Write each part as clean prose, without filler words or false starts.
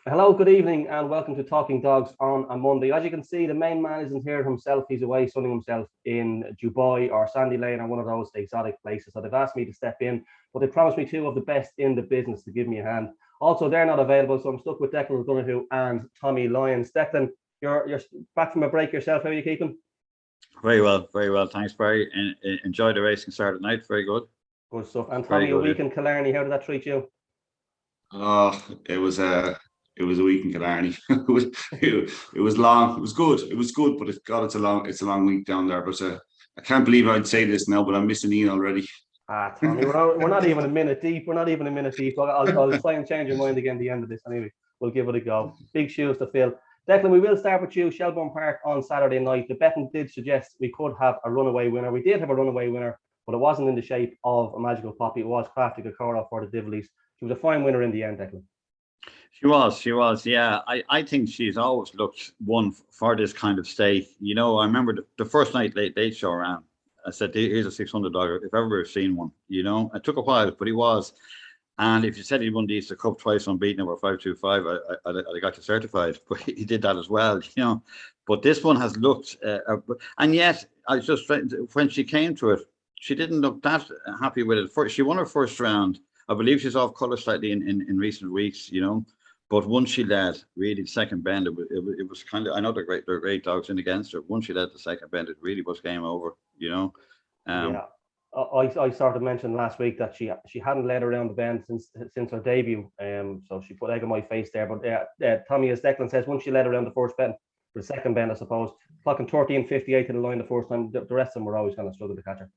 Hello, good evening, and welcome to Talking Dogs on a Monday. As you can see, the main man isn't here himself. He's away sunning himself in Dubai or Sandy Lane or one of those exotic places. So they've asked me to step in, but they promised me two of the best in the business to give me a hand. Also, they're not available, so I'm stuck with Declan O'Donoghue and Tommy Lyons. Declan, you're back from a break yourself. How are you keeping? Very well, very well. Thanks, Barry. Enjoy the racing Saturday night. Very good. Good stuff. And Very Tommy, a week good. in Killarney, how did that treat you? Oh, it was a week in Killarney. it was long. It was good. It was good, but it's a long week down there. But I can't believe I'd say this now, but I'm missing Ian already. Tommy, we're not even a minute deep. We're not even a minute deep. I'll try and change your mind again at the end of this. Anyway, we'll give it a go. Big shoes to fill. Declan, we will start with you. Shelburne Park on Saturday night. The betting did suggest we could have a runaway winner. We did have a runaway winner, but it wasn't in the shape of a magical poppy. It was Crafty Kokoro for the Divleys. She was a fine winner in the end, Declan. She was. Yeah, I think she's always looked one for this kind of stake. I remember the first night late show around. I said, "Here's a 600 dogger. If ever we've seen one." It took a while, but he was. And if you said he won the Easter Cup twice unbeaten over 525, I got you certified. But he did that as well. But this one has looked, and yet I just when she came to it, she didn't look that happy with it. First, she won her first round. I believe she's off colour slightly in recent weeks. But once she led, really, second bend, it was kind of. I know they're great dogs in against her. Once she led the second bend, it really was game over. Um, Yeah, I sort of mentioned last week that she hadn't led around the bend since her debut. So she put egg on my face there. But Tommy, as Declan says, once she led around the first bend, the second bend, I suppose, clocking 13:58 to the line the first time. The rest of them were always kind of struggling to catch her.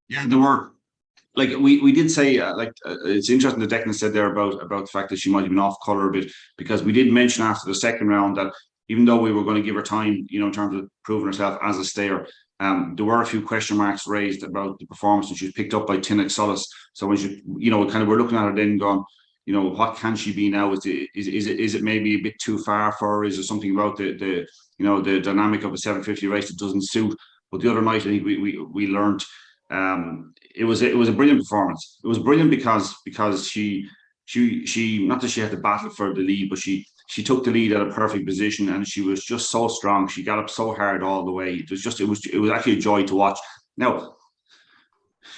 Yeah, there were. Like we did say, it's interesting that Declan said there about the fact that she might have been off color a bit, because we did mention after the second round that even though we were going to give her time, in terms of proving herself as a stayer, there were a few question marks raised about the performance, and she was picked up by Tinnock Solis. So when kind of we're looking at her then going, what can she be now? Is it maybe a bit too far for her? Is there something about the dynamic of a 750 race that doesn't suit? But the other night, I think we learned. It was a brilliant performance. It was brilliant because she not that she had to battle for the lead, but she took the lead at a perfect position, and she was just so strong. She got up so hard all the way. It was actually a joy to watch. Now,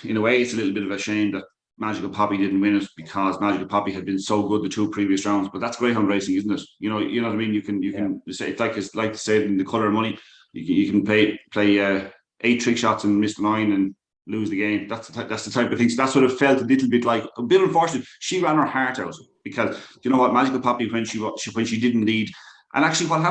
in a way, it's a little bit of a shame that Magical Poppy didn't win it, because Magical Poppy had been so good the two previous rounds. But that's Greyhound racing, isn't it? You know what I mean. You can say it's like to say in the colour of money. You can play 8 trick shots and miss the line and lose the game. That's the type of thing. So that's what it felt a little bit like. A bit unfortunate. She ran her heart out, because you know what, Magical Poppy, when she didn't lead, and actually what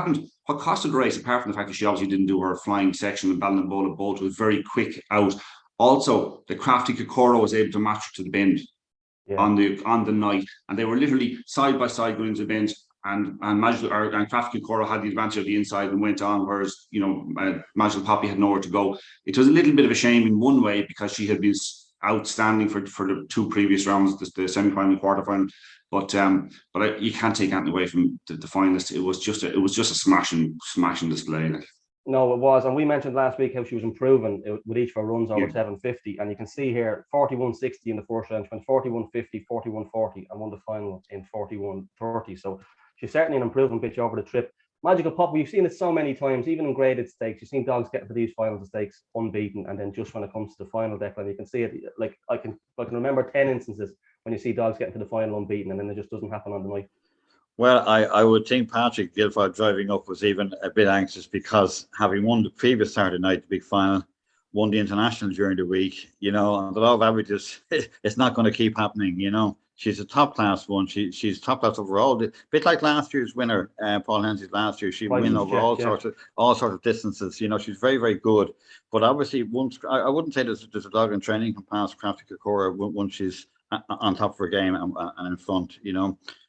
costed the race, apart from the fact that she obviously didn't do her flying section and Ballinbola bolt, was very quick out. Also, the Crafty Kokoro was able to match her to the bend Yeah. on the night, and they were literally side by side going into the bend. And Crafty Kokoro had the advantage of the inside and went on, whereas Magical Poppy had nowhere to go. It was a little bit of a shame in one way, because she had been outstanding for the two previous rounds, the semi-final and quarter-final. But you can't take anything away from the finalists. It was just a smashing display. Like. No, it was, and we mentioned last week how she was improving with each of her runs over Yeah. 750, and you can see here 41.60 in the first round, went 41.50, 41.40, and won the final in 41.30. So she's certainly an improving bitch over the trip. Magical Pop, we've seen it so many times, even in graded stakes. You've seen dogs get to these finals of stakes unbeaten, and then just when it comes to the final, Declan, you can see it. Like I can remember 10 instances when you see dogs getting to the final unbeaten, and then it just doesn't happen on the night. well, I would think Patrick Guilford driving up was even a bit anxious, because having won the previous Saturday night, the big final, won the international during the week, and the law of averages, it's not going to keep happening. She's a top class one. She's top class overall. A bit like last year's winner, Paul Hensey's last year. She win over all sorts of distances. She's very, very good. But obviously, once I wouldn't say there's a dog in training can pass Crafty Kokoro once she's on top of her game and in front.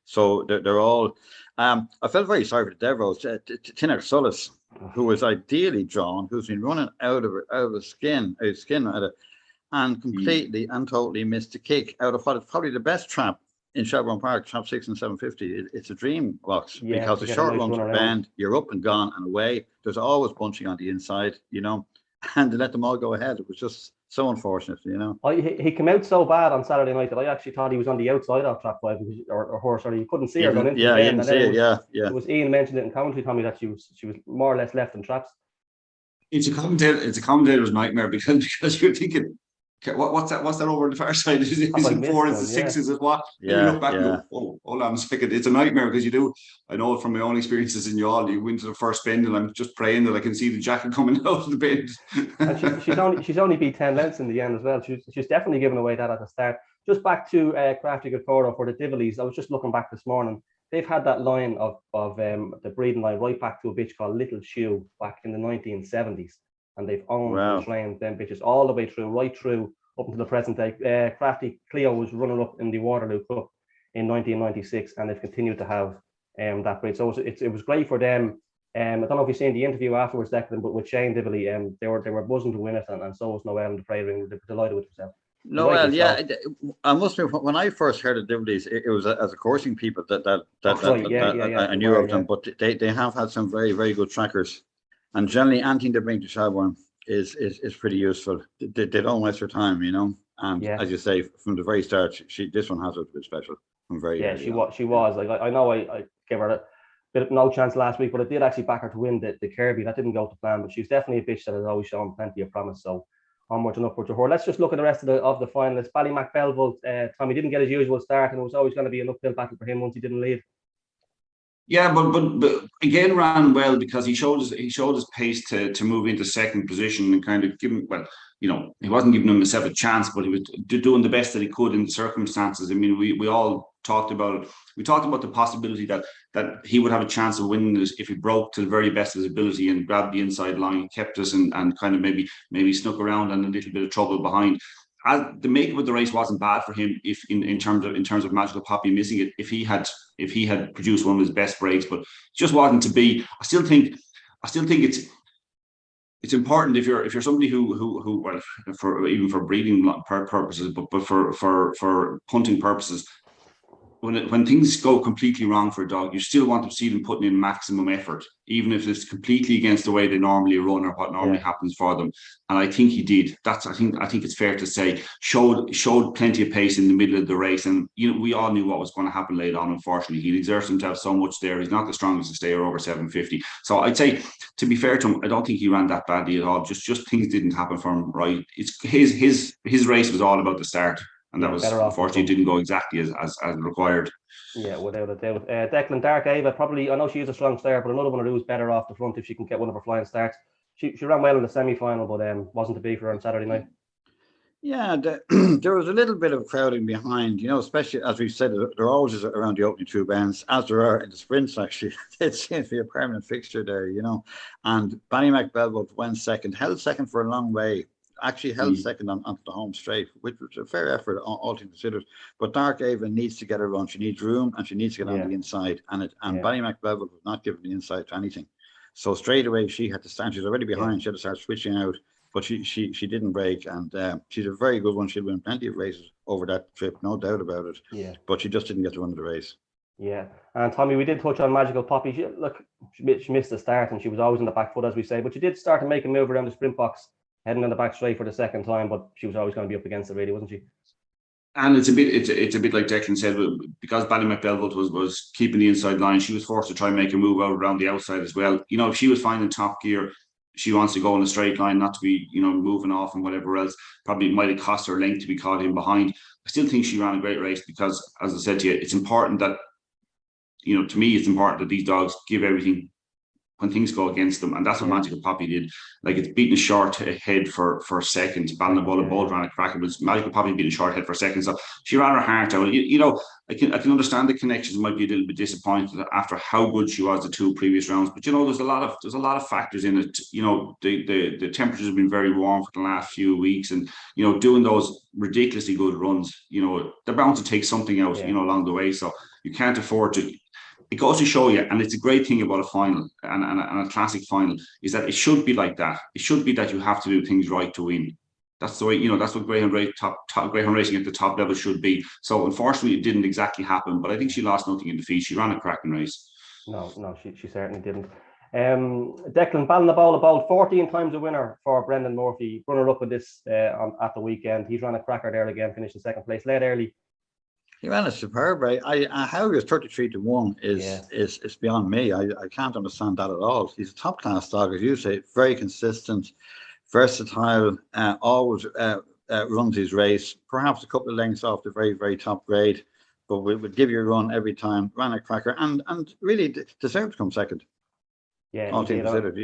So they're all. I felt very sorry for the Devros. Tinnock Solis, who was ideally drawn, who's been running out of his skin, and completely and totally missed the kick out of what is probably the best trap in Shelburne Park, trap 6 and 750. It's a dream box, Yeah, because to the get a short nice runs run are around. bend, you're up and gone and away. There's always bunching on the inside, and to let them all go ahead, it was just So unfortunate, you know. He came out so bad on Saturday night that I actually thought he was on the outside of track 5 or horse, or you couldn't see her going into the bend. Didn't see it. Yeah. It was Ian mentioned it in commentary, Tommy, that she was more or less left in traps. It's a commentator's nightmare because you're thinking, okay, what's that over on the far side? Is it 4? Is it 6? Is it what? Yeah, you look back and go, oh, hold on a second. It's a nightmare because you do. I know it from my own experiences in Youghal. You go into the first bend and I'm just praying that I can see the jacket coming out of the bend. And she's only beat 10 lengths in the end as well. She's definitely given away that at the start. Just back to Crafty Kokoro for the Divilies. I was just looking back this morning. They've had that line of the breeding line right back to a bitch called Little Shoe back in the 1970s. And they've owned and trained them bitches all the way through, right through up until the present day. Crafty Cleo was runner up in the Waterloo Cup in 1996, and they've continued to have that breed. So it was great for them. I don't know if you've seen the interview afterwards, Declan, but with Shane Divily, they were buzzing to win it, and so was Noel in the parade ring. They were delighted with themselves. Noel, yeah, I must admit, when I first heard of Divilies, it was as a coursing people that I knew of them, but they have had some very, very good trackers. And generally, anything they bring to Shelburne is pretty useful. They don't waste their time, you know. And as you say, from the very start, this one has a bit special. From very early she was. Like I know I gave her a bit of no chance last week, but I did actually back her to win the Kirby. That didn't go to plan, but she's definitely a bitch that has always shown plenty of promise. So onwards and upwards to her. Let's just look at the rest of the finalists. Ballymac Belleville, Tommy didn't get his usual start, and it was always going to be an uphill battle for him once he didn't lead. Yeah, but again ran well because he showed his pace to move into second position and kind of give him, well, you know, he wasn't giving himself a chance, but he was doing the best that he could in the circumstances. I mean, we all talked about it. We talked about the possibility that he would have a chance of winning this if he broke to the very best of his ability and grabbed the inside line, kept us and kind of maybe snuck around and a little bit of trouble behind. The makeup of the race wasn't bad for him if in terms of Magical Poppy missing it, if he had produced one of his best breaks, but it just wasn't to be. I still think it's important if you're somebody who well, for breeding purposes, but for punting purposes, when things go completely wrong for a dog, you still want to see them putting in maximum effort, even if it's completely against the way they normally run or what normally happens for them. And I think he did. I think it's fair to say showed plenty of pace in the middle of the race. And you know, we all knew what was going to happen later on. Unfortunately, he exerts himself so much there. He's not the strongest to stay over 750. So I'd say, to be fair to him, I don't think he ran that badly at all. Just things didn't happen for him right. It's his race was all about the start. And that was, unfortunately, didn't go exactly as required. Yeah, without a doubt. Declan, Dark Ava, probably, I know she is a strong start, but another one who's better off the front if she can get one of her flying starts. She ran well in the semi-final, but wasn't to be for her on Saturday night. Yeah, there was a little bit of crowding behind, you know, especially, as we said, there always is around the opening two bends, as there are in the sprints, actually. It seems to be a permanent fixture there, you know. And Ballymac Belleville went second, held second for a long way. Actually held second onto the home straight, which was a fair effort, all things considered. But Dark Ava needs to get a run. She needs room and she needs to get on the inside. And Ballymac Belleville was not giving the inside to anything. So straight away she had to stand. She was already behind. She had to start switching out. But she didn't break. And she's a very good one. She'll win plenty of races over that trip, no doubt about it. Yeah. But she just didn't get to run the race. Yeah. And Tommy, we did touch on Magical Poppy. She missed the start and she was always in the back foot, as we say. But she did start to make a move around the sprint box, heading on the back straight for the second time, but she was always going to be up against it, really, wasn't she? And it's a bit like Declan said, because Ballymac Belleville was keeping the inside line, she was forced to try and make a move out around the outside as well. You know, if she was finding top gear, she wants to go in a straight line, not to be, you know, moving off and whatever else. Probably might have cost her length to be caught in behind. I still think she ran a great race because, as I said to you, it's important that, you know, to me, it's important that these dogs give everything when things go against them, and that's what Magical Poppy did. Like, it's beating a short head for seconds. Ballinabullah both ran a crack. It was Magical Poppy beating a short head for seconds. So she ran her heart out. You know, I can understand the connections might be a little bit disappointed after how good she was the two previous rounds. But you know, there's a lot of factors in it. You know, the temperatures have been very warm for the last few weeks, and you know, doing those ridiculously good runs, you know, they're bound to take something out, you know, along the way. So you can't afford to. It goes to show you, and it's a great thing about a final and a classic final, is that it should be like that. It should be that you have to do things right to win. That's the way, you know, that's what Greyhound racing at the top level should be. So unfortunately, it didn't exactly happen, but I think she lost nothing in defeat. She ran a cracking race. No, she certainly didn't. Declan Ballinabola bowled 14 times a winner for Brendan Murphy, runner up with this at the weekend. He's ran a cracker there again, finished in second place, led early. He ran a superb, right? How he was 33-1 is beyond me. I can't understand that at all. He's a top class dog, as you say, very consistent, versatile, always runs his race, perhaps a couple of lengths off the very, very top grade, but would give you a run every time, ran a cracker, and really deserved to come second. Yeah, all things considered,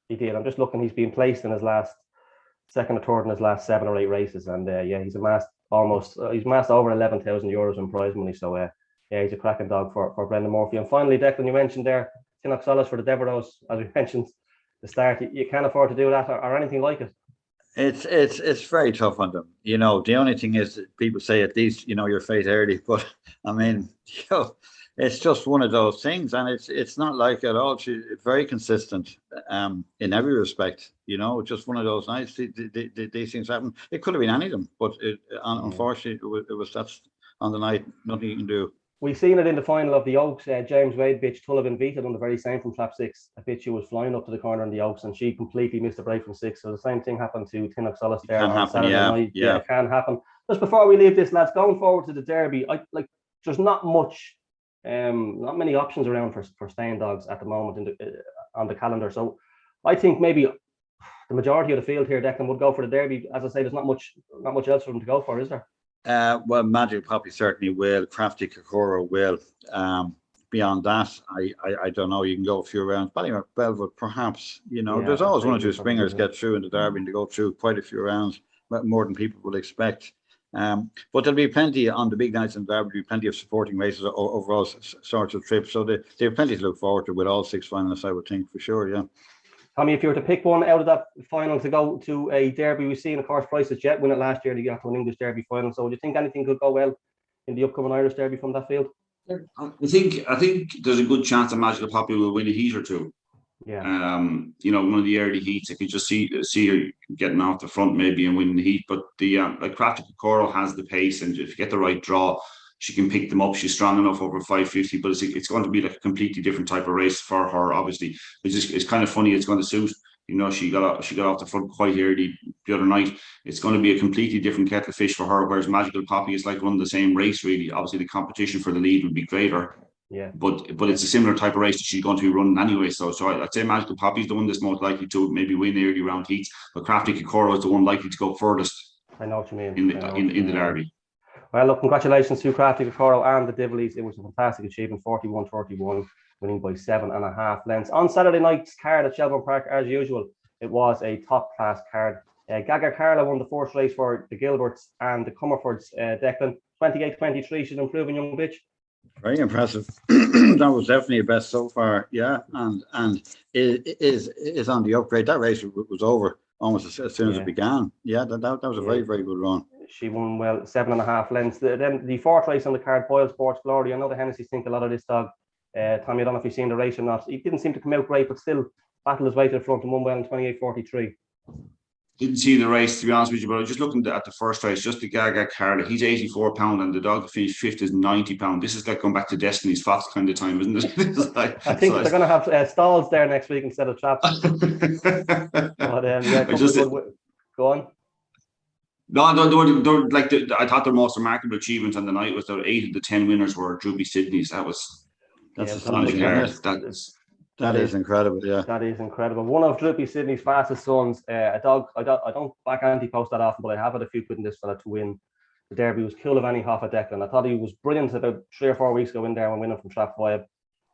He did. I'm just looking, he's been placed in his last second or third in his last 7 or 8 races, and he's amassed he's amassed over €11,000 in prize money. So he's a cracking dog for Brendan Murphy. And finally, Declan, you mentioned there Tinnock Solis for the Devereaux, as we mentioned at the start. You can't afford to do that or anything like it. It's very tough on them. The only thing is that people say at least your fate early, but I mean, it's just one of those things, and it's not like at all. She's very consistent in every respect. Just one of those nights. These things happen. It could have been any of them, but unfortunately, it was that's on the night. Nothing you can do. We've seen it in the final of the Oaks. James Wade bitch Tullivan Vita on the very same from trap 6. A bitch who was flying up to the corner in the Oaks, and she completely missed a break from 6. So the same thing happened to Tinnock Solis there on Saturday night. Yeah, it can happen. Just before we leave this, lads, going forward to the Derby, there's not much. Not many options around for staying dogs at the moment on the calendar. So I think maybe the majority of the field here, Declan, would go for the Derby. As I say, there's not much else for them to go for, is there? Well, Magic Poppy certainly will. Crafty Kokoro will. Beyond that, I don't know. You can go a few rounds. Ballymore Belwood, perhaps. There's always one or two springers get through in the Derby and to go through quite a few rounds, more than people will expect. But there'll be plenty on the big nights in the Derby. There'll be plenty of supporting races over all sorts of trips. So they have plenty to look forward to with all 6 finalists, I would think, for sure. Yeah. Tommy, if you were to pick one out of that final to go to a Derby, we've seen, of course, Price's Jet win it last year. They got to an English Derby final. So do you think anything could go well in the upcoming Irish Derby from that field? I think there's a good chance that Magical Poppy will win a heat or two. Yeah. One of the early heats, I could just see her getting off the front maybe and winning the heat. But the Crafty Kokoro has the pace, and if you get the right draw, she can pick them up. She's strong enough over 550, but it's going to be like a completely different type of race for her. Obviously, it's kind of funny. It's going to suit. She got off the front quite early the other night. It's going to be a completely different kettle of fish for her. Whereas Magical Poppy is like running the same race really. Obviously, the competition for the lead would be greater. Yeah. But it's a similar type of race that she's going to be running anyway. So I'd say Magical Poppy is the one that's most likely to maybe win the early round heats. But Crafty Kokoro is the one likely to go furthest. I know what you mean. In the Derby. Well, look, congratulations to Crafty Kokoro and the Divilies. It was a fantastic achievement, 41-31, winning by 7.5 lengths. On Saturday night's card at Shelburne Park, as usual, it was a top-class card. Gaga Carla won the first race for the Gilberts and the Comerfords. Declan, 28-23, she's an improving young bitch. Very impressive. That was definitely a best so far, yeah, and is on the upgrade. That race was over almost as soon as it began. Yeah, that was a very, very good run. She won well 7.5 lengths. Then the fourth race on the card, Boyle Sports Glory. I know the Hennessy's think a lot of this dog. Tommy, I don't know if you've seen the race or not. He didn't seem to come out great, but still battled his way to the front and won well in 28-43. Didn't see the race, to be honest with you, but I was just looking at the first race, just the Gaga Carla. He's 84 pound and the dog that finished 5th is 90 pound. This is like going back to Destiny's Fox kind of time, isn't it? I think they're going to have stalls there next week instead of traps. But go on. No, I thought their most remarkable achievement on the night was that 8 of the 10 winners were Droopy Sydney's. That's astonishing. That is incredible, yeah. That is incredible. One of Droopy Sydney's fastest sons, a dog, I don't back anti-post that often, but I have had a few putting this fella to win the Derby. Was Cuchulainn Hoffa Declan. I thought he was brilliant about 3 or 4 weeks ago in there when winning from Trap 5.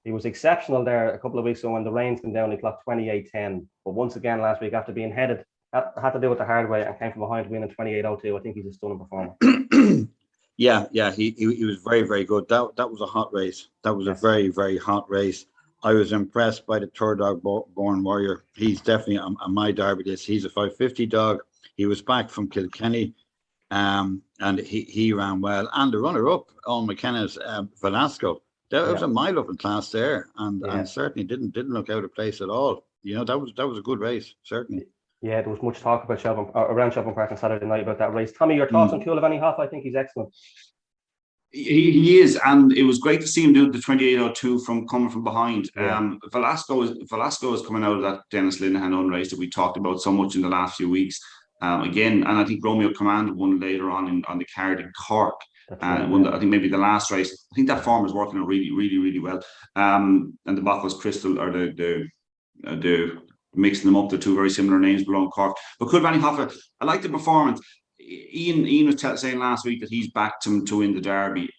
He was exceptional there a couple of weeks ago when the rains came down. He clocked 28.10. But once again last week, after being headed, had to do it the hard way and came from behind winning 28.02. I think he's a stunning performer. Yeah, he was very, very good. That was a hot race. That was a very, very hot race. I was impressed by the third dog, Born Warrior. He's definitely on my Derby list. He's a 550 dog. He was back from Kilkenny, and he ran well. And the runner-up, Owen McKenna's Velasco, there was a mile up in class there, and certainly didn't look out of place at all. That was a good race, certainly. Yeah, there was much talk about around Shelburne Park on Saturday night about that race. Tommy, your thoughts on Cuchulainn Hoffa? I think he's excellent. He is, and it was great to see him do the 28:02 from coming from behind. Yeah. Velasco is coming out of that Dennis Linehan unrace that we talked about so much in the last few weeks. Again, and I think Romeo Command won later on the card in Cork. I think maybe the last race. I think that form is working out really, really, really well. And the Bacchus Crystal or the mixing them up, the two very similar names belong Cork. But Cuchulainn Hoffa, I like the performance. Ian was saying last week that he's backed him to win the Derby.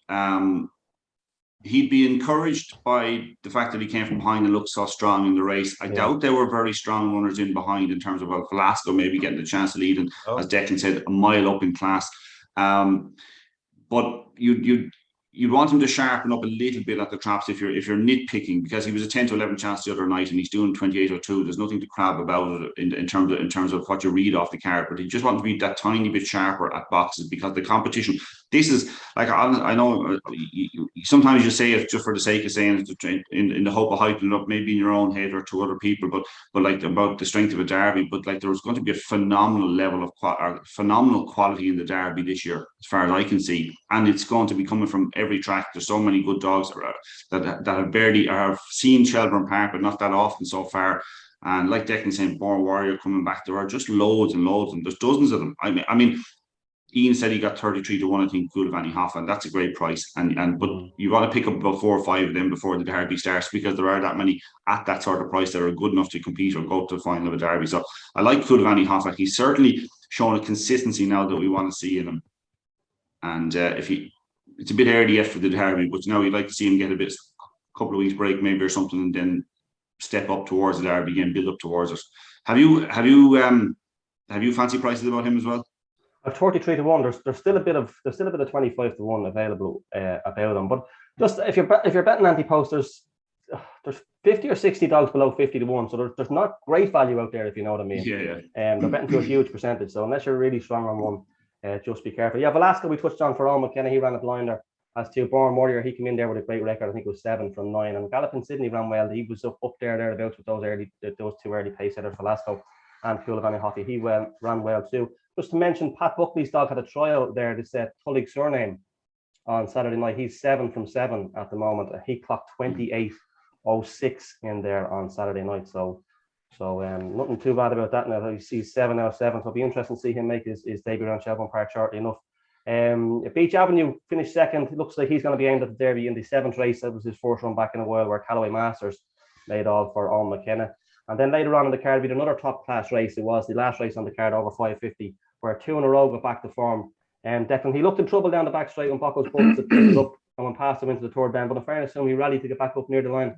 He'd be encouraged by the fact that he came from behind and looked so strong in the race. I doubt there were very strong runners in behind in terms of Velasco maybe getting the chance to lead, and as Declan said, a mile up in class. But you'd want him to sharpen up a little bit at the traps if you're nitpicking, because he was a 10 to 11 chance the other night and he's doing 28:02. There's nothing to crab about it in terms of what you read off the card, but he just wants to be that tiny bit sharper at boxes, because the competition. This is like, I know sometimes you say it just for the sake of saying it in the hope of hyping it up, maybe in your own head or to other people, but like about the strength of a Derby. But like, there was going to be a phenomenal level of phenomenal quality in the Derby this year, as far as I can see, and it's going to be coming from every track. There's so many good dogs that have barely have seen Shelburne Park, but not that often so far. And like Declan saying, Born Warrior coming back, there are just loads and loads, and there's dozens of them. I mean, Ian said he got 33-1, I think, Cuchulainn Hoffa, and that's a great price. But you want to pick up about 4 or 5 of them before the Derby starts, because there are that many at that sort of price that are good enough to compete or go to the final of a Derby. So I like Cuchulainn Hoffa. He's certainly shown a consistency now that we want to see in him. And it's a bit early yet for the Derby, but you'd like to see him get a couple of weeks break maybe or something, and then step up towards the Derby again, build up towards it. Have you fancy prices about him as well? At 33-1, there's still a bit of 25-1 available about him. But just if you're betting anti-post, there's 50 or 60 dogs below 50-1, so there's not great value out there, if you know what I mean. Yeah. They're betting to a huge percentage, so unless you're really strong on one, just be careful. Yeah, Velasco we touched on for All McKenna. He ran a blinder. As to Born Warrior, he came in there with a great record. I think it was 7 from 9. And Galloping Sydney ran well. He was up thereabouts with those two early pace setters, Velasco and Cuchulainn Hoffa. He ran well too. Just to mention, Pat Buckley's dog had a trial there. This Tullig Surname on Saturday night. He's 7 from 7 at the moment. He clocked 28:06 in there on Saturday night. So nothing too bad about that. Now he's 7 out of 7. So it'll be interesting to see him make his debut around Shelburne Park shortly enough. Beach Avenue finished second. It looks like he's going to be aimed at the Derby in the 7th race. That was his first run back in a while, where Callaway Masters laid all for All McKenna. And then later on in the card, we had another top class race. It was the last race on the card over 550, where 2 in a row got back to form. Declan, he looked in trouble down the back straight when Bocco's Bullets had picked it up and went past him into the third bend. But in fairness to him, he rallied to get back up near the line.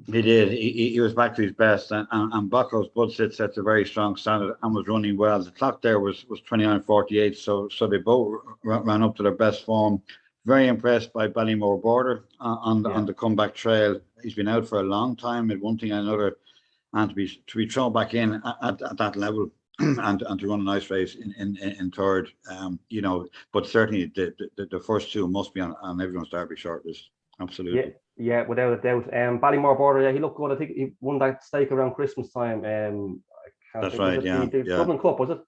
He did. He was back to his best, and Bocco's Bullets set a very strong standard and was running well. The clock there was 29:48, so they both ran up to their best form. Very impressed by Ballymore Border on the comeback trail. He's been out for a long time at one thing and another, and to be thrown back in at that level and to run a nice race in third, but certainly the first two must be on everyone's Derby shortlist. Absolutely. Yeah, without a doubt. Ballymore Border, he looked good. I think he won that stake around Christmas time. That's right. The Dublin Cup, was it?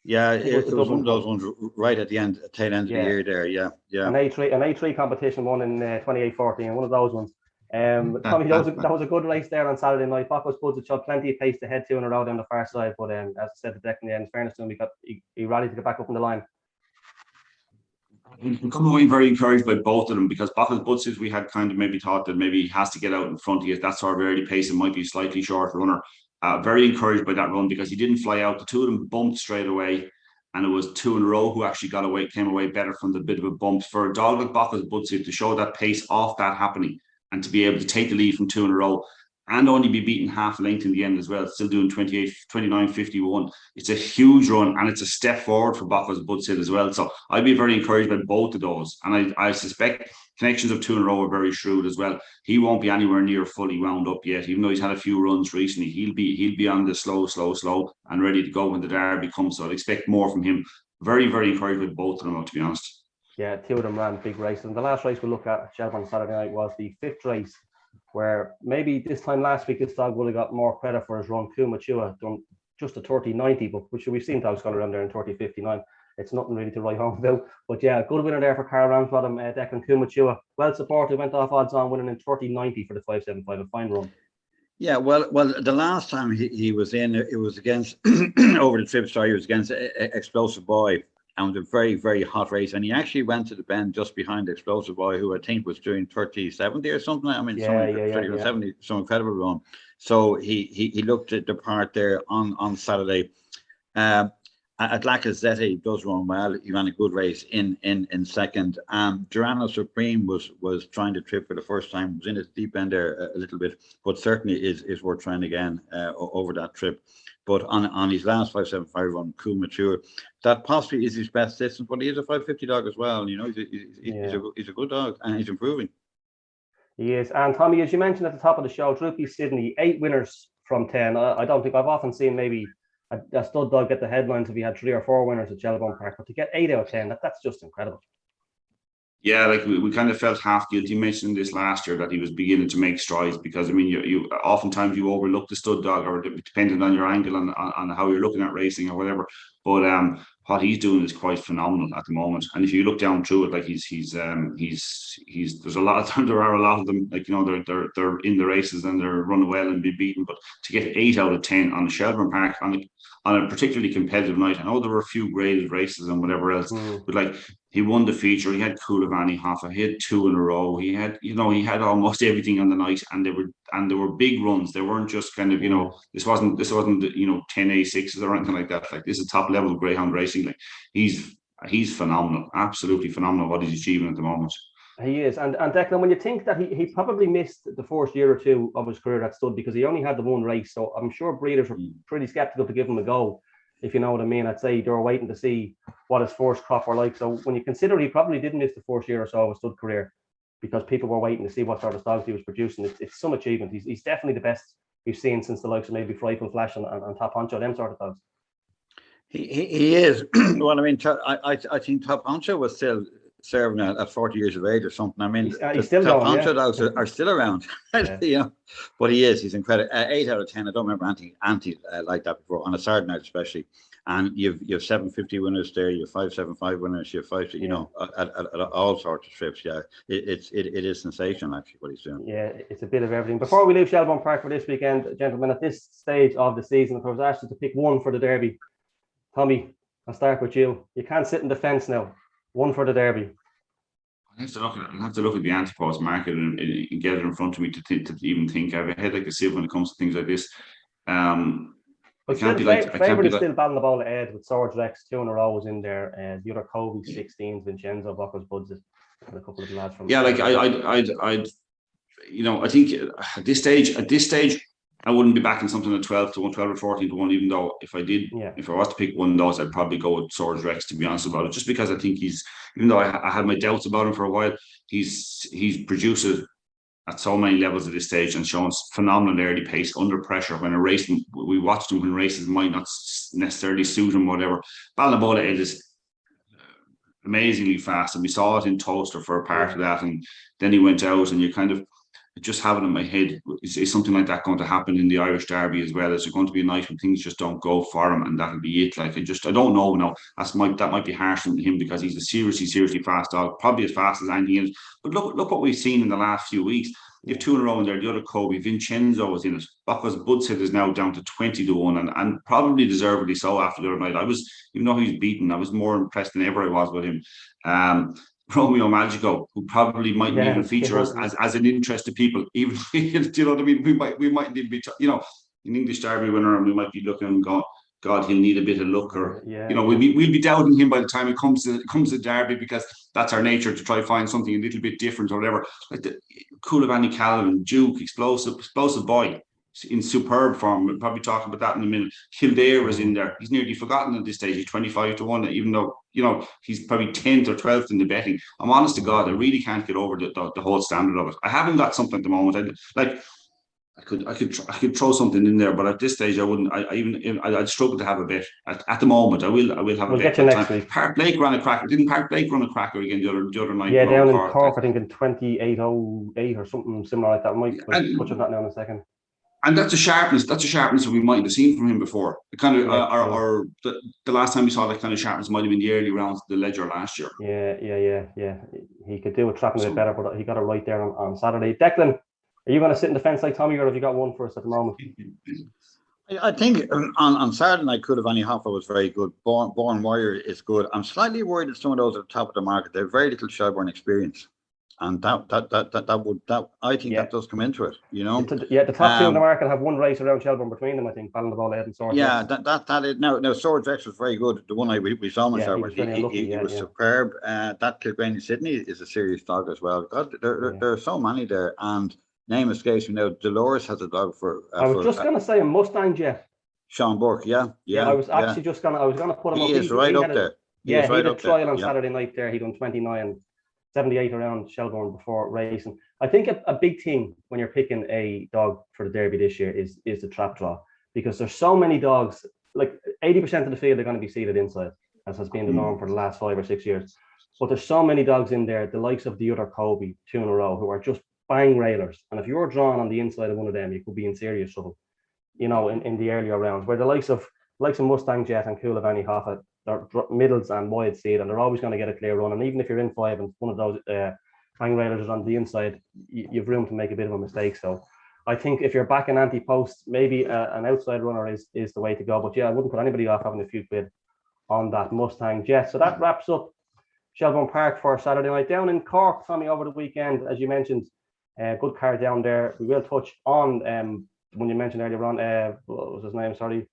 Yeah, it was one of those ones right at the tail end of the year there. Yeah. An A3 competition one in 28:14, one of those ones. Tommy, that was a good race there on Saturday night. Bocco's Buds showed plenty of pace to head 2 in a row down the far side, but as I said to Declan, in fairness to him, he rallied to get back up in the line. You can come away very encouraged by both of them, because Bocco's Buds, we had kind of maybe thought that maybe he has to get out in front. He has that sort of early pace and might be a slightly short runner. Very encouraged by that run, because he didn't fly out. The two of them bumped straight away, and it was 2 in a row who actually came away better from the bit of a bump. For a dog like Bocco's Buds to show that pace off that happening, and to be able to take the lead from 2 in a row and only be beaten half a length in the end as well, still doing 29:51. It's a huge run, and it's a step forward for Bocco's Buds as well. So I'd be very encouraged by both of those. And I suspect connections of 2 in a row are very shrewd as well. He won't be anywhere near fully wound up yet, even though he's had a few runs recently. He'll be on the slow and ready to go when the Derby comes. So I'd expect more from him. Very, very encouraged by both of them, to be honest. Yeah, 2 of them ran big races. And the last race we look at Shelburne Saturday night was the 5th race, where maybe this time last week this dog would have got more credit for his run. Kumachua done just a 30:90, but which we've seen dogs gone around there in 30:59. it's nothing really to write home about. But yeah, good winner there for Carl Ramsbottom, Declan Cuchulainn. Well supported, went off odds on, winning in 30.90 for the 575, a fine run. Yeah, well, the last time he was in, it was against over the trip. Sorry, it was against Explosive Boy, and it was a very, very hot race. And he actually went to the bend just behind Explosive Boy, who I think was doing 30.70 or something. I mean, 30.70, some incredible run. So he looked at the part there on Saturday. Atlacazette does run well. He ran a good race in second. Durano Supreme was trying to trip for the first time. Was in its deep end there a little bit, but certainly is worth trying again over that trip. But on his last 575 run, Cool Mature, that possibly is his best distance. But he is a 550 dog as well. You know, he's a good dog and he's improving. He is. And Tommy, as you mentioned at the top of the show, Droopy Sydney, 8 winners from 10. I don't think I've often seen maybe a stud dog get the headlines if he had 3 or 4 winners at Shelburne Park, but to get 8 out of 10, that's just incredible. Yeah, like we kind of felt half guilty. You mentioned this last year that he was beginning to make strides, because I mean, you oftentimes you overlook the stud dog, or depending on your angle on how you're looking at racing or whatever. But what he's doing is quite phenomenal at the moment. And if you look down through it, like he's there's a lot of there are a lot of them, like, you know, they're in the races and they're running well and be beaten. But to get 8 out of 10 on the Shelburne Park on a particularly competitive night, I know there were a few graded races and whatever else, but like, he won the feature. He had Cuchulainn, Hoffa. He had 2 in a row. He had almost everything on the night, and they were big runs. They weren't just kind of, you know, this wasn't 10 A6s or anything like that. Like, this is top level of Greyhound racing. Like, he's phenomenal, absolutely phenomenal what he's achieving at the moment. He is, and Declan, when you think that he probably missed the first year or two of his career at stud because he only had the one race, so I'm sure breeders were pretty skeptical to give him a go, if you know what I mean. I'd say they were waiting to see what his first crop were like. So when you consider he probably didn't miss the first year or so of his stud career because people were waiting to see what sort of dogs he was producing, it's some achievement. He's definitely the best we've seen since the likes of maybe Frightful Flash and Top Honcho, them sort of dogs. He is. Well, I mean, I think Top Honcho was still serving at 40 years of age or something. I mean, he's still Top Honcho dogs are still around. You know, but he's incredible. 8 out of 10. I don't remember anything like that before on a Saturday night, especially. And you've 750 winners there. You have 575 winners. You have 5, you know, at all sorts of trips. Yeah, it is sensational actually what he's doing. Yeah, it's a bit of everything. Before we leave Shelburne Park for this weekend, gentlemen, at this stage of the season, if I was asked you to pick one for the Derby, Tommy, I'll start with you. You can't sit in the fence now. One for the Derby. I'll have to look at the anti-pause market and get it in front of me to even think. I have a head like a sieve when it comes to things like this. But favourite is still batting the ball ahead with Swords Rex, 2 in a row was in there. The other Kobe 16s, Vincenzo, Bocco's Buds, and a couple of lads from. Yeah, like I'd you know, I think at this stage, I wouldn't be backing something at 12 to 1, 12 or 14 to 1, even though if I was to pick one of those, I'd probably go with Swords Rex, to be honest about it, just because I think even though I had my doubts about him for a while, he's produced at so many levels at this stage and shown phenomenal early pace under pressure when a race. We watched him when races might not necessarily suit him, whatever. Balnabola is amazingly fast, and we saw it in Toaster for a part of that, and then he went out, and you kind of just have it in my head, is something like that going to happen in the Irish Derby as well? Is there going to be a night when things just don't go for him and that'll be it? Like, I don't know now. That might be harsh on him because he's a seriously fast dog, probably as fast as anything else. But look what we've seen in the last few weeks. You have 2 in a row in there. The other Kobe, Vincenzo was in it. Bocco's Buds is now down to 20 to 1, and probably deservedly so after the other night. Even though he was beaten, I was more impressed than ever I was with him. Romeo Magico, who probably mightn't even feature as an interest to people, even do you know what I mean? We mightn't even be, you know, an English Derby winner, and we might be looking and going, God, he'll need a bit of luck, or you know, we'll be doubting him by the time it comes to Derby, because that's our nature to try to find something a little bit different or whatever. Like the Cuchulainn, Calvin, Duke, explosive boy in superb form. We'll probably talk about that in a minute. Kildare was in there. He's nearly forgotten at this stage. He's 25 to 1, even though, you know, he's probably 10th or 12th in the betting. I'm honest to God, I really can't get over the whole standard of it. I haven't got something at the moment. I could throw something in there, but at this stage I wouldn't. I'd struggle to have a bet at the moment. I will have a bet. Get you next week. Park Blake ran a cracker. Didn't Park Blake run a cracker again the other night? Yeah, down in Cork, I think in 28:08 or something similar like that. I might touch on that now in a second. And that's a sharpness that we mightn't have seen from him before. The kind of or the last time we saw that kind of sharpness might have been the early rounds of the Ledger last year. Yeah. He could do a trapping a bit better, but he got it right there on Saturday. Declan, are you going to sit in the fence like Tommy, or have you got one for us at the moment? I think on Saturday night, Cool Vanny Hoffa was very good. Born Warrior is good. I'm slightly worried that some of those at the top of the market, they have very little Shelburne experience. And that I think that does come into it, you know. The top two of the market have one race around Shelburne between them, I think, balling the ball ahead and Sword. Yeah, that is now Sword Rex was very good. The one we saw him in Shelburne, he was superb. That Kilgraney Sydney is a serious dog as well. God, there are so many there, and name escapes me now. Dolores has a dog for. I was just going to say a Mustang Jet. Sean Burke, yeah. I was actually just going to put him up. He is right up there. He had a trial on Saturday night there. He done 29.78 around Shelbourne before racing. I think a big thing when you're picking a dog for the Derby this year is the trap draw, because there's so many dogs. Like 80% of the field are going to be seated inside, as has been the norm for the last 5 or 6 years. But there's so many dogs in there, the likes of the other Kobe, 2 in a row, who are just bang railers. And if you're drawn on the inside of one of them, you could be in serious trouble, you know, in the earlier rounds, where the likes of Mustang Jet and Cuchulainn Vanny Hoffa, they're middles and wide seed, and they're always going to get a clear run. And even if you're in 5 and one of those bang railers is on the inside, you've room to make a bit of a mistake. So I think if you're back in anti-post, maybe an outside runner is the way to go. But yeah, I wouldn't put anybody off having a few quid on that Mustang Jet. So that wraps up Shelburne Park for Saturday night. Down in Cork, Tommy, over the weekend, as you mentioned, good car down there. We will touch on when you mentioned earlier on, what was his name? Sorry.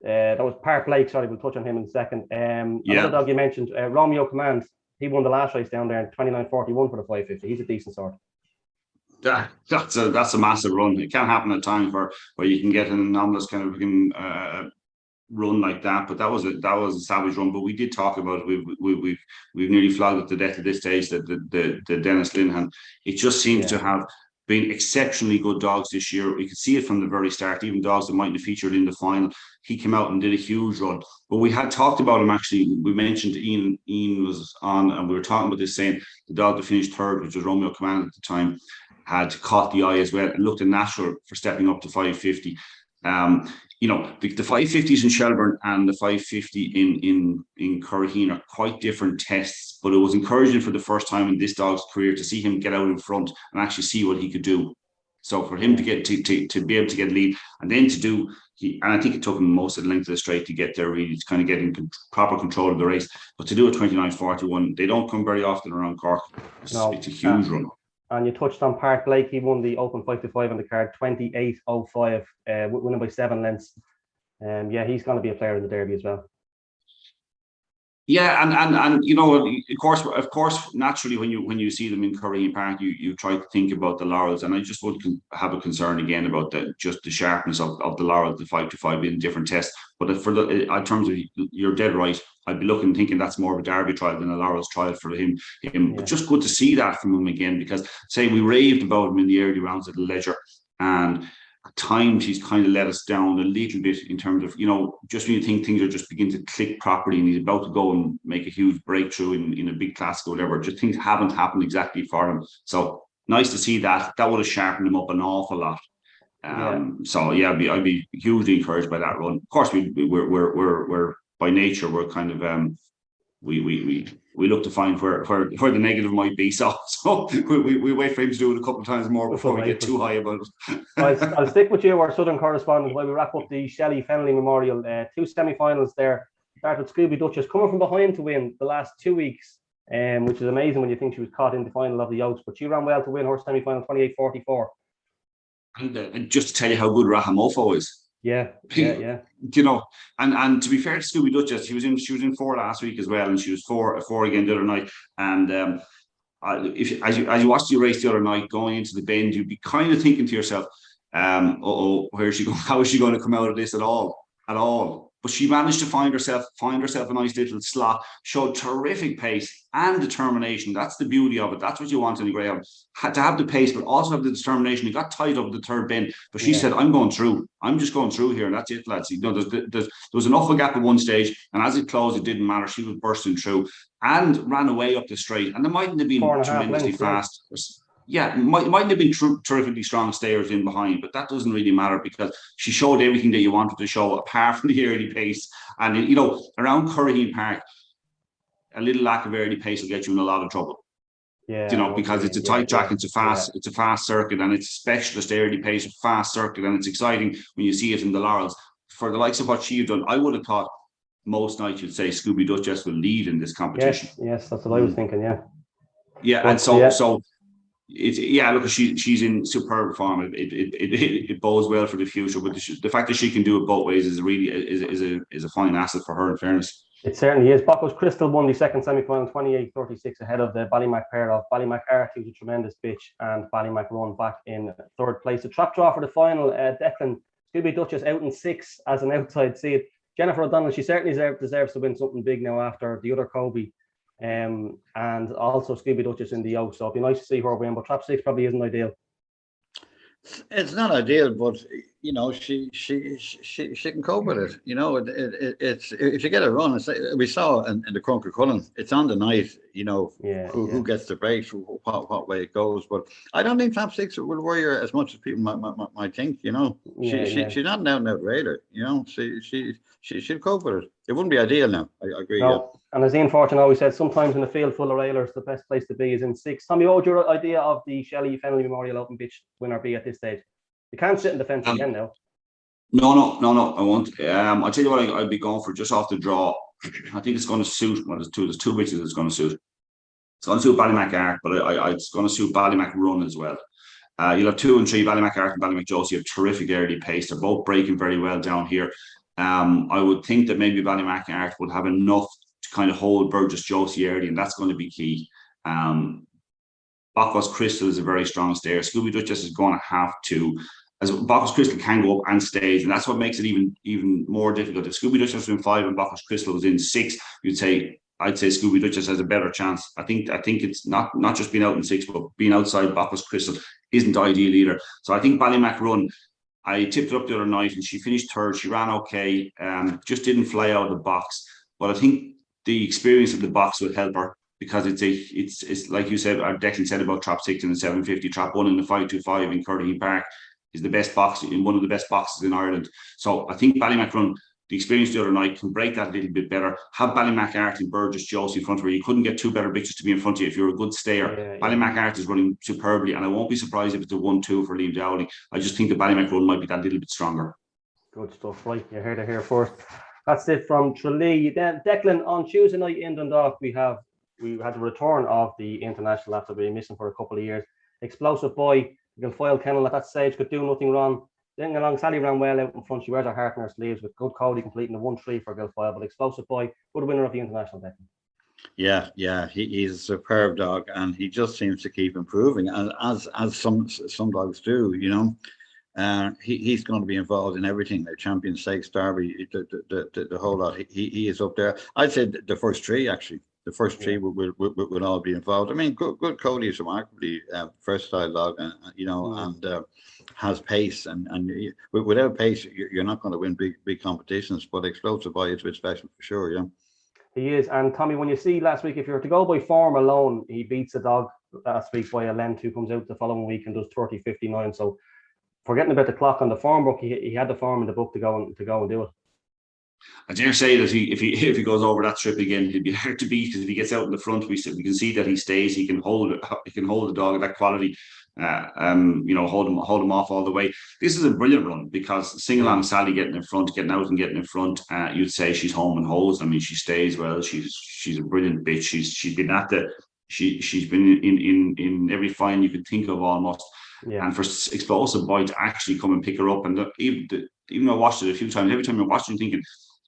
That was Park Lake. Sorry, we'll touch on him in a second. Another dog you mentioned, Romeo Command. He won the last race down there in 29.41 for the 550. He's a decent sort. That's a massive run. It can't happen at a time where you can get an anomalous kind of run like that. But that was a savage run. But we did talk about it. We've nearly flogged it to death at this stage. The Dennis Linhan. It just seems to have been exceptionally good dogs this year. We could see it from the very start. Even dogs that mightn't have featured in the final, he came out and did a huge run. But we had talked about him actually. We mentioned Ian was on, and we were talking about this, saying the dog that finished third, which was Romeo Command at the time, had caught the eye as well and looked natural for stepping up to 550. You know, the 550s in Shelburne and the 550 in Curraheen are quite different tests, but it was encouraging for the first time in this dog's career to see him get out in front and actually see what he could do. So for him to get to be able to get lead, and then to do, and I think it took him most of the length of the straight to get there, really, to kind of get in proper control of the race. But to do a 29.41, they don't come very often around Cork. It's a huge run. And you touched on Park Lake. He won the Open 5-5 on the card, 28.05, winning by 7 lengths. Yeah, he's going to be a player in the Derby as well. Yeah, and you know, of course, naturally, when you see them in Curraheen Park, you try to think about the laurels, and I just would have a concern again about the sharpness of the laurels, the 5-5 in different tests. But in terms of, you're dead right. I'd be thinking that's more of a Derby trial than a laurels trial for him. But just good to see that from him again, because say we raved about him in the early rounds of the Ledger, and at times he's kind of let us down a little bit in terms of, you know, just when you think things are just beginning to click properly and he's about to go and make a huge breakthrough in a big classic or whatever, just things haven't happened exactly for him. So nice to see that. That would have sharpened him up an awful lot. So yeah, I'd be hugely encouraged by that run. Of course, we're by nature, we're kind of we look to find where the negative might be. So we wait for him to do it a couple of times more before we get too high about it. I'll stick with you, our Southern correspondent, while we wrap up the Shelley Fennelly Memorial. 2 semi-finals there. Started with Scooby Duchess coming from behind to win the last 2 weeks, which is amazing when you think she was caught in the final of the Oaks. But she ran well to win her semi-final, 28.44. And just to tell you how good Rahamofo is. Yeah. You know, and to be fair to Scooby Duchess, she was in 4 last week as well, and she was 4 again the other night. And as you watched the race the other night, going into the bend, you'd be kind of thinking to yourself, where is she going? How is she going to come out of this at all? But she managed to find herself a nice little slot, showed terrific pace and determination. That's the beauty of it. That's what you want in a Greyhound. Had to have the pace, but also have the determination. He got tied up at the third bend, but she said, I'm going through. I'm just going through here, and that's it, lads. You know, there was enough of a gap at one stage, and as it closed, it didn't matter. She was bursting through and ran away up the straight. And there mightn't have been tremendously fast. Yeah, mightn't have been terrifically strong stayers in behind, but that doesn't really matter because she showed everything that you wanted to show, apart from the early pace. And around Curraheen Park, a little lack of early pace will get you in a lot of trouble. Yeah, Because it's a tight track, it's a fast circuit, and it's a specialist early pace, a fast circuit, and it's exciting when you see it in the Laurels. For the likes of what she's done, I would have thought most nights you'd say Scooby Duchess will lead in this competition. Yes, that's what I was thinking. Yeah, and so it's look, she's in superb form. It bodes well for the future. But the fact that she can do it both ways is really is a fine asset for her. In fairness, it certainly is. Bacchus Crystal won the second semi-final 28-36 ahead of the Ballymac pair of Ballymac Art, who's a tremendous bitch, and Ballymac Run back in third place. The trap draw for the final, Declan, Scooby Duchess out in 6 as an outside seed. Jennifer O'Donnell, she certainly deserves to win something big now after the other Kobe. And also Scooby Duchess in the Oak, so it'd be nice to see her win, but trap 6 probably isn't ideal. It's not ideal, but she can cope with it. It's if you get a run, it's like we saw in the Cuchulainn, it's on the night. Who gets the break, what way it goes. But I don't think top 6 will worry her as much as people might think. She's not an out raider. She'll cope with it. It wouldn't be ideal now. I agree. No. Yeah. And as Ian Fortune always said, sometimes in a field full of railers, the best place to be is in 6. Tommy, what would your idea of the Shelley Fennelly Memorial Open Beach winner be at this stage? You can't sit in the fence again now. No, I won't. I'll tell you what I'd be going for just off the draw. I think it's going to suit. Well, there's two bitches it's going to suit. It's going to suit Ballymac Arc, but it's going to suit Ballymac Run as well. You'll have 2 and 3, Ballymac Arc and Ballymac Josie have terrific early pace. They're both breaking very well down here. I would think that maybe Ballymac Arc would have enough to kind of hold Burgess Josie early, and that's going to be key. Bacchus Crystal is a very strong stayer. Scooby Duchess is going to have to, as Bacchus Crystal can go up and stays, and that's what makes it even more difficult. If Scooby Duchess was in 5 and Bacchus Crystal was in 6, I'd say Scooby Duchess has a better chance. I think it's not just being out in 6, but being outside Bacchus Crystal isn't ideal either. So I think Ballymac Run, I tipped it up the other night and she finished 3rd. She ran okay, just didn't fly out of the box. But I think the experience of the box will help her, because it's like you said, Declan said about trap 6 in the 750, trap 1 in the 525 in Curraheen Park is the best box, in one of the best boxes in Ireland. So I think Ballymac Run, the experience the other night, can break that a little bit better. Have Ballymac Art and Burgess Josie in front of her. You couldn't get 2 better bitches to be in front of you if you're a good stayer. Ballymac Art is running superbly, and I won't be surprised if it's a 1-2 for Liam Dowling. I just think the Ballymac Run might be that little bit stronger. Good stuff, right? You heard it here first. That's it from Tralee. Then Declan, on Tuesday night in Dundalk, we had the return of the international after being missing for a couple of years. Explosive Boy, Guilfoyle Kennel at that stage could do nothing wrong. Then along, Sally ran well out in front. She wears her heart in her sleeves, with good Cody completing the 1-3 for Guilfoyle. But Explosive Boy, good winner of the international, Declan. Yeah, he's a superb dog, and he just seems to keep improving, and as some dogs do. He's going to be involved in everything, like Champion Stakes, Derby, the whole lot. He is up there. I'd say the first 3 actually. The first 3 will all be involved. I mean, good Cody is remarkably versatile dog, and has pace. And without pace, you're not going to win big competitions. But Explosive Boy is a bit special for sure. Yeah, he is. And Tommy, when you see last week, if you're to go by form alone, he beats a dog last week by a length who comes out the following week and does 30-59. So forgetting about the clock on the form book, he had the form in the book to go and do it. I dare say that if he goes over that trip again, he'd be hard to beat, because if he gets out in the front, we can see that he stays. He can hold the dog of that quality. Hold him off all the way. This is a brilliant run, because Single on Sally getting in front, getting out and getting in front. You'd say she's home and holds. I mean, she stays well. She's a brilliant bitch. She's been at she's been in every final you could think of almost. Yeah. And for Explosive Boy to actually come and pick her up, and even though I watched it a few times, every time I watched it, I'm thinking,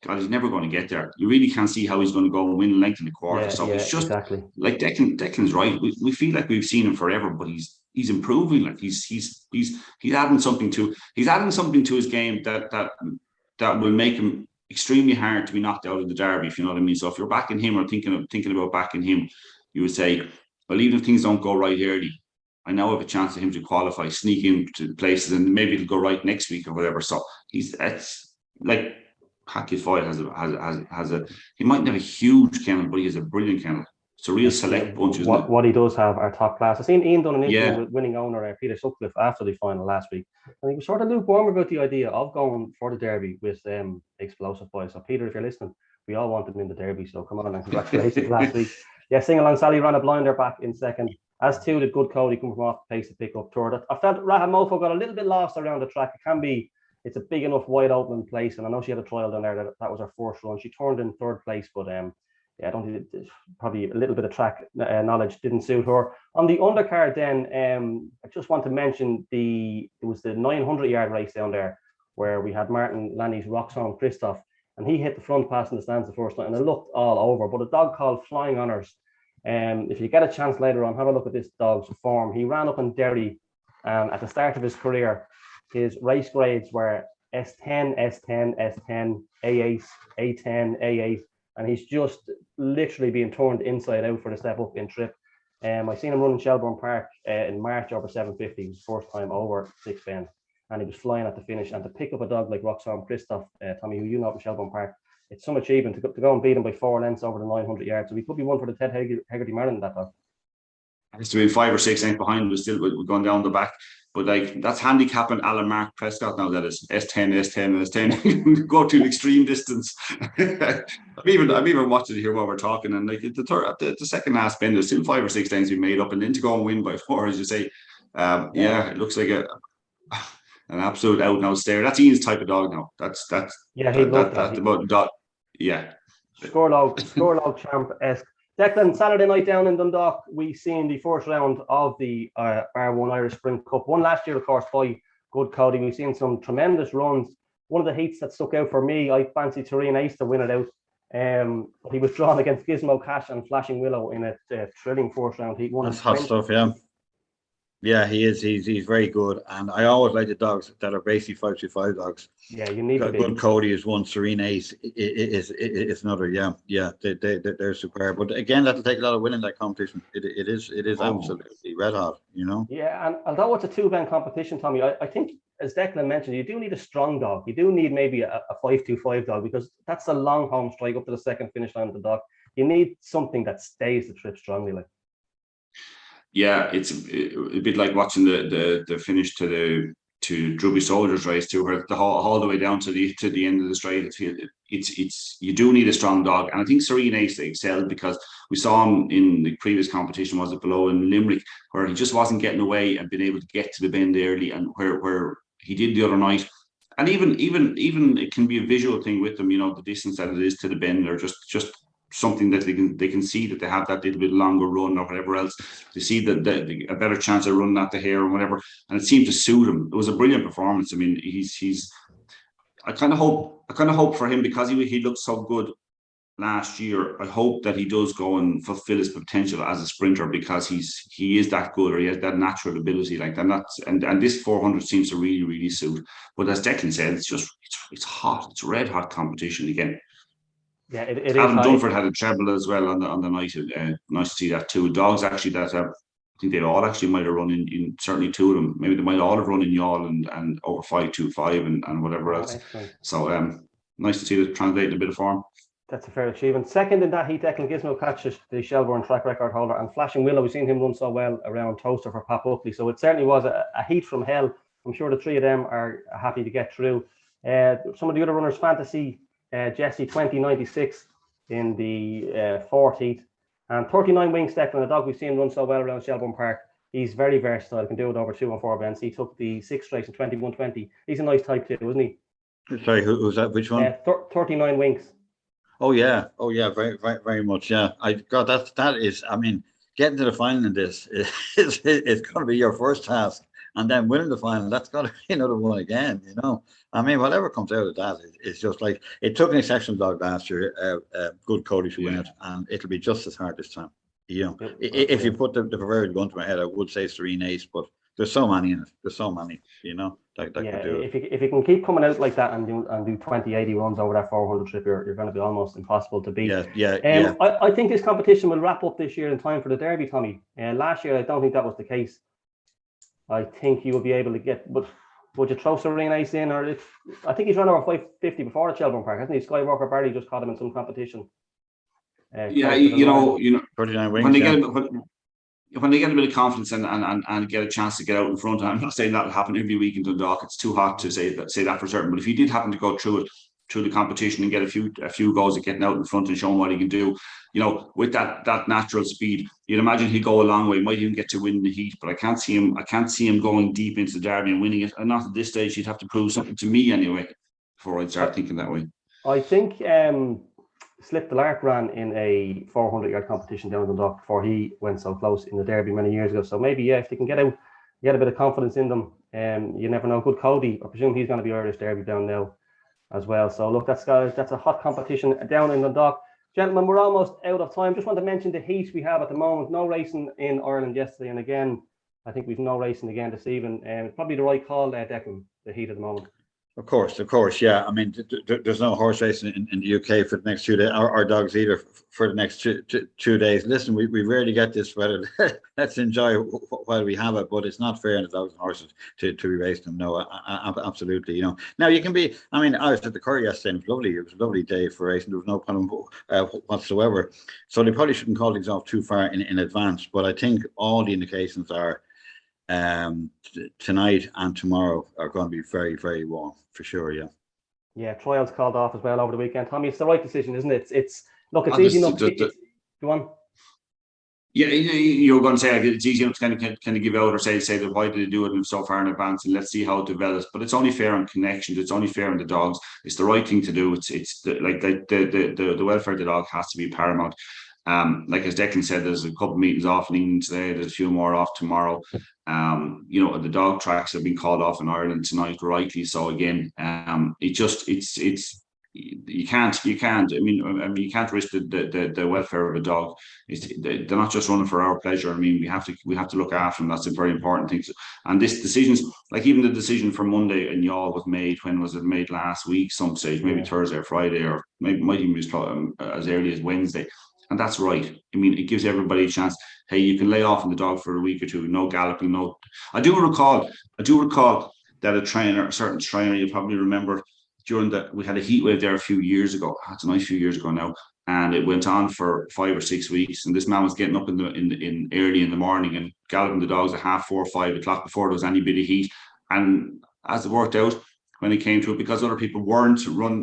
God, he's never going to get there. You really can't see how he's going to go and win length in the quarter. It's just exactly like Declan's right. We feel like we've seen him forever, but he's improving. Like he's adding something to his game that will make him extremely hard to be knocked out of the Derby, if you know what I mean. So if you're backing him or thinking about backing him, you would say, well, even if things don't go right early, I now have a chance for him to qualify, sneak into places, and maybe it'll go right next week or whatever. So it's like Hackett Foyle has a he mightn't have a huge kennel, but he has a brilliant kennel. It's a real select bunch, isn't it? What he does have are top class. I've seen Ian done an interview Yeah. with winning owner Peter Sutcliffe after the final last week, and he was sort of lukewarm about the idea of going for the Derby with explosive boys. So Peter, if you're listening, we all want him in the Derby. So come on and congratulations last week. Yeah, Sing Along Sally ran a blinder back in second. As two did Good Cody come from off the pace to pick up third. I felt Rahamofo got a little bit lost around the track. It's a big enough wide open place, and I know she had a trial down there. That was her first run. She turned in third place, but yeah, I don't think probably a little bit of track knowledge didn't suit her. On the undercard, then I just want to mention it was the 900-yard race down there where we had Martin Lanny's Roxham Christoph, and he hit the front pass in the stands the first night, and it looked all over. But a dog called Flying Honours. If you get a chance later on, have a look at this dog's form. He ran up in Derry at the start of his career. His race grades were S10, S10, S10, A8, A10, A8. And he's just literally being turned inside out for the step up in trip. I seen him run in Shelburne Park in March over 750. It was his first time over 6 bend, and he was flying at the finish. And to pick up a dog like Roxham Christoph, Tommy, who you know from Shelburne Park, it's some achievement to go and beat him by 4 lengths over the 900 yards. So we could be one for the Ted Hegarty Marathon, that dog. Has to be 5 or 6 lengths behind, but still we're going down the back. But like that's handicapping Alan Mark Prescott now. That is S10, S10, S10. Go to an extreme distance. I'm even watching it here while we're talking, and like the second last bend, there's still 5 or 6 lengths we made up, and then to go and win by 4, as you say. Yeah, it looks like an absolute out and out stare. That's Ian's type of dog now. That's yeah, he loved that. Yeah, score log champ esque. Declan, Saturday night down in Dundalk, we seen the first round of the R1 Irish Sprint Cup. Won last year, of course, by Good Cody. We've seen some tremendous runs. One of the heats that stuck out for me, I fancy Terrain Ace to win it out. He was drawn against Gizmo Cash and Flashing Willow in a thrilling first round heat. That's hot stuff, yeah. Yeah, he is. He's very good, and I always like the dogs that are basically 525 dogs. Yeah, you need Good Cody is one. Serene Ace is another. Yeah, they're superb. But again, that'll take a lot of winning that competition. It is absolutely red hot. You know. Yeah, and although it's a 2-bend competition, Tommy, I think as Declan mentioned, you do need a strong dog. You do need maybe a 525 dog, because that's a long home strike up to the second finish line of the dog. You need something that stays the trip strongly, like. Yeah, it's a bit like watching the finish to Druby Soldiers race too, where all the way down to the end of the straight. It's you do need a strong dog, and I think Serene Ace excelled because we saw him in the previous competition, was it below in Limerick, where he just wasn't getting away and being able to get to the bend early, and where he did the other night. And even it can be a visual thing with them, you know, the distance that it is to the bend, or just something that they can see that they have that little bit longer run or whatever else. They see that a better chance of running at the hair or whatever, and it seemed to suit him. It was a brilliant performance. I mean, he's. I kind of hope for him, because he looked so good last year. I hope that he does go and fulfill his potential as a sprinter, because he is that good, or he has that natural ability like that. And this 400 seems to really, really suit. But as Declan said, it's hot. It's red hot competition again. Yeah, it is. Adam Dunford had a treble as well on the night. Nice to see that too. Dogs actually that I think they all actually might have run in certainly 2 of them. Maybe they might all have run in Youghal and over 525 and whatever else. Excellent. So nice to see it translate a bit of form. That's a fair achievement. Second in that heat, Declan Gizmo catches the Shelbourne track record holder, and Flashing Willow. We've seen him run so well around Toaster for Pat Buckley. So it certainly was a heat from hell. I'm sure the 3 of them are happy to get through. Some of the other runners, Fantasy. Jesse 2096 in the fourth heat, and 39 Wings Declan, a dog we've seen run so well around Shelburne Park. He's very versatile, can do it over 2 and 4 bends. He took the 6th race in 2120. He's a nice type too, isn't he? Sorry, who's that? Which one? 39 Wings. Oh yeah, very, very, very much. Yeah, that is. I mean, getting to the final in this is going to be your first task. And then winning the final, that's got to be another one again, you know. I mean, whatever comes out of that, it's just like, it took an exceptional dog last year. Good Cody to win it, and it'll be just as hard this time. You know, if you put the proverbial gun to my head, I would say Serene Ace, but there's so many in it. There's so many, you know, that can do it. If you can keep coming out like that and do 20-80 runs over that 400 trip, you're going to be almost impossible to beat. Yeah. I think this competition will wrap up this year in time for the Derby, Tommy. Last year, I don't think that was the case. I think you will be able to get, but would you throw Serene Ace in? Or I think he's run over 550 before at Shelburne Park, hasn't he? Skywalker Barry just caught him in some competition. you know, 39 when wings. they Yeah. get when they get a bit of confidence and get a chance to get out in front, and I'm not saying that'll happen every week in Dundalk. It's too hot to say that for certain. But if he did happen to go through the competition and get a few goals at getting out in front and showing what he can do, you know, with that natural speed, you'd imagine he'd go a long way. Might even get to win the heat, but I can't see him going deep into the derby and winning it. And not at this stage. He'd have to prove something to me anyway before I'd start thinking that way. I think Slip the Lark ran in a 400-yard competition down in Dundalk before he went so close in the derby many years ago. So maybe, if they can get out, get a bit of confidence in them, you never know. Good Cody, I presume he's going to be Irish derby down now as well. So look, that's a hot competition down in Dundalk. Gentlemen, we're almost out of time. Just want to mention the heat we have at the moment. No racing in Ireland yesterday, and again, I think we've no racing again this evening. It's probably the right call, Declan, the heat at the moment. Of course, yeah. I mean, there's no horse racing in the UK for the next 2 days. Our dogs either for the next 2 days. Listen, we rarely get this weather. Let's enjoy while we have it, but it's not fair on the dogs and horses to be racing them. No, absolutely. You know, now you can be. I mean, I was at the Curry yesterday. It was lovely. It was a lovely day for racing. There was no problem whatsoever. So they probably shouldn't call things off too far in advance. But I think all the indications are tonight and tomorrow are going to be very, very warm for sure. Yeah, trials called off as well over the weekend. Tommy, it's the right decision, isn't it? It's easy enough to go on. Yeah, you're going to say it's easy enough to kind of give out or say that why did they do it so far in advance and let's see how it develops. But it's only fair on connections. It's only fair on the dogs. It's the right thing to do. It's the welfare of the dog has to be paramount. Like as Declan said, there's a couple of meetings off in England today. There's a few more off tomorrow. You know, the dog tracks have been called off in Ireland tonight, rightly so. Again, you can't. I mean, you can't risk the welfare of a dog. They're not just running for our pleasure. I mean, we have to look after them. That's a very important thing. And this decisions, like even the decision for Monday in Caul was made. When was it made? Last week, some stage, maybe Thursday or Friday, or maybe might even be as early as Wednesday. And that's right. I mean, it gives everybody a chance. Hey, you can lay off on the dog for a week or two. No galloping. No. I do recall that a certain trainer, you probably remember, we had a heat wave there a few years ago. It's a nice few years ago now, and it went on for 5 or 6 weeks. And this man was getting up in early in the morning and galloping the dogs at 4:30 or 5 o'clock before there was any bit of heat. And as it worked out, when it came to it, because other people weren't working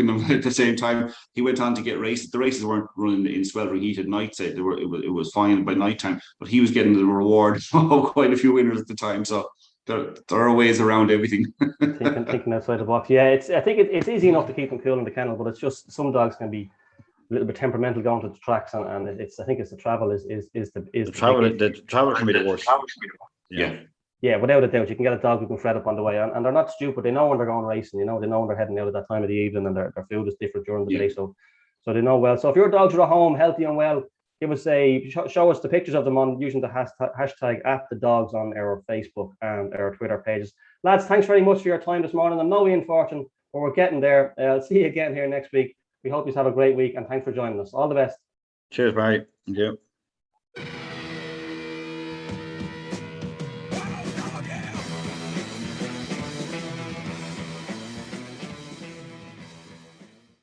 them at the same time, he went on to get races. The races weren't running in sweltering heat at night. It was fine by night time, but he was getting the reward of quite a few winners at the time. So there are ways around everything. thinking outside the box. Yeah, I think it's easy enough to keep them cool in the kennel, but it's just some dogs can be a little bit temperamental going to the tracks, and I think it's the travel is the travel. The travel can be the worst. Yeah, without a doubt, you can get a dog who can fret up on the way, and they're not stupid. They know when they're going racing. You know, they know when they're heading out at that time of the evening, and their food is different during the day. So they know well. So if your dogs are at home, healthy and well, give us show us the pictures of them on using the hashtag @thedogs on our Facebook and our Twitter pages. Lads, thanks very much for your time this morning. I'm no Ian Fortune, but we're getting there. I'll see you again here next week. We hope you have a great week, and thanks for joining us. All the best. Cheers, Barry. Thank you.